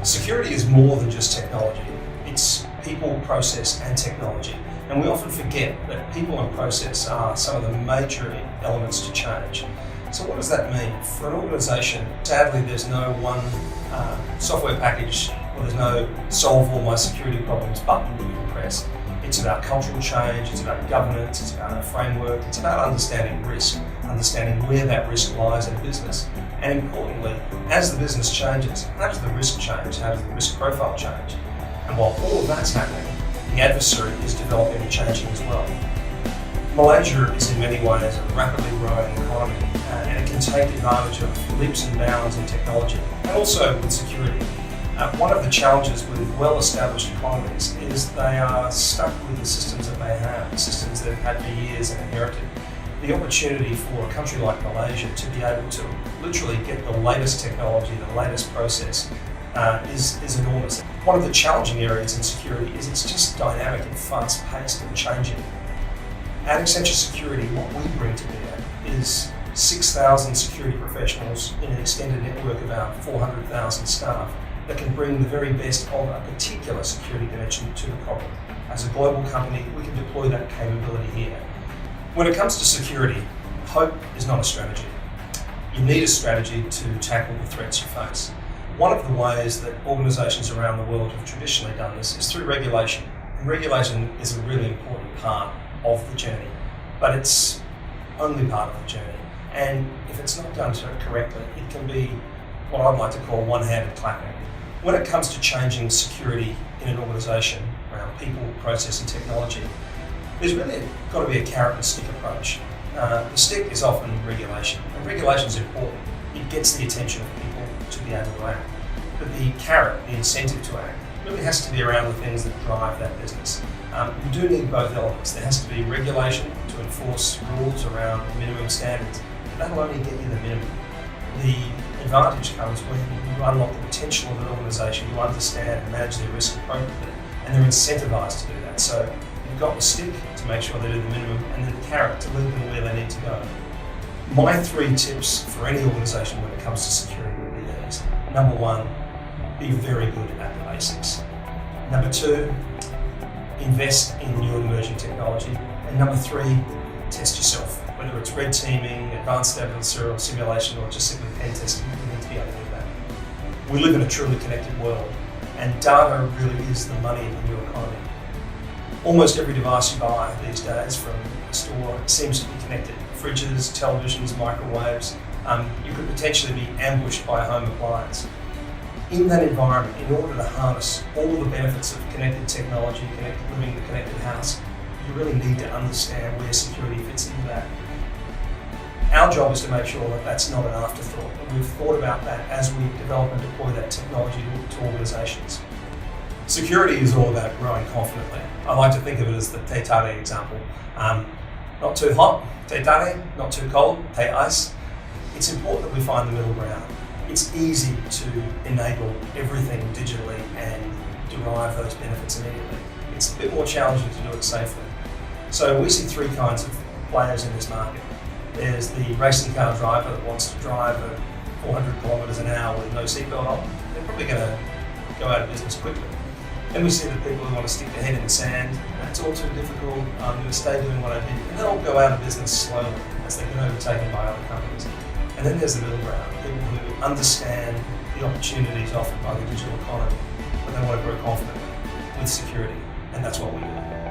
Security is more than just technology. It's people, process, and technology. And we often forget that people and process are some of the major elements to change. So what does that mean? For an organisation, sadly there's no one software package, or there's no solve all my security problems button that you can press. It's about cultural change, it's about governance, it's about a framework, it's about understanding risk, understanding where that risk lies in business. And importantly, as the business changes, how does the risk change? How does the risk profile change? And while all of that's happening, the adversary is developing and changing as well. Malaysia is in many ways a rapidly growing economy, and it can take advantage of leaps and bounds in technology and also with security. One of the challenges with well-established economies is they are stuck with the systems that they have, the systems they've had for years and inherited. The opportunity for a country like Malaysia to be able to literally get the latest technology, the latest process, is enormous. One of the challenging areas in security is it's just dynamic and fast-paced and changing. At Accenture Security, what we bring to bear is 6,000 security professionals in an extended network of about 400,000 staff that can bring the very best of a particular security dimension to the problem. As a global company, we can deploy that capability here. When it comes to security, hope is not a strategy. You need a strategy to tackle the threats you face. One of the ways that organisations around the world have traditionally done this is through regulation. And regulation is a really important part of the journey, but it's only part of the journey. And if it's not done correctly, it can be what I'd like to call one-handed clapping. When it comes to changing security in an organisation around people, process and technology, there's really got to be a carrot and stick approach. The stick is often regulation, and regulation is important. It gets the attention of people to be able to act. But the carrot, the incentive to act, really has to be around the things that drive that business. You do need both elements. There has to be regulation to enforce rules around minimum standards, but that'll only get you the minimum. The advantage comes when you unlock the potential of an organisation, you understand and manage their risk appropriately, and they're incentivised to do that. So you've got the stick to make sure they do the minimum, and then the carrot to lead them where they need to go. My 3 tips for any organisation when it comes to security would be these. Number 1, be very good at the basics. Number 2, invest in new and emerging technology. And number 3, test yourself. Whether it's red teaming, advanced adversarial simulation, or just simply pen testing, you need to be able to do that. We live in a truly connected world, and data really is the money in the new economy. Almost every device you buy these days from a store seems to be connected. Fridges, televisions, microwaves. You could potentially be ambushed by a home appliance. In that environment, in order to harness all the benefits of connected technology, connected living, the connected house, you really need to understand where security fits into that. Our job is to make sure that that's not an afterthought, and we've thought about that as we develop and deploy that technology to organisations. Security is all about growing confidently. I like to think of it as the Teh Tarik example. Not too hot, Teh Tarik, not too cold, Teh Ais. It's important that we find the middle ground. It's easy to enable everything digitally and derive those benefits immediately. It's a bit more challenging to do it safely. So we see 3 kinds of players in this market. There's the racing car driver that wants to drive at 400 kilometres an hour with no seatbelt on. They're probably going to go out of business quickly. Then we see the people who want to stick their head in the sand. It's all too difficult, I'm going to stay doing what I did. And they'll go out of business slowly as they get overtaken by other companies. And then there's the middle ground, people who understand the opportunities offered by the digital economy, but they want to grow confidently with security, and that's what we do.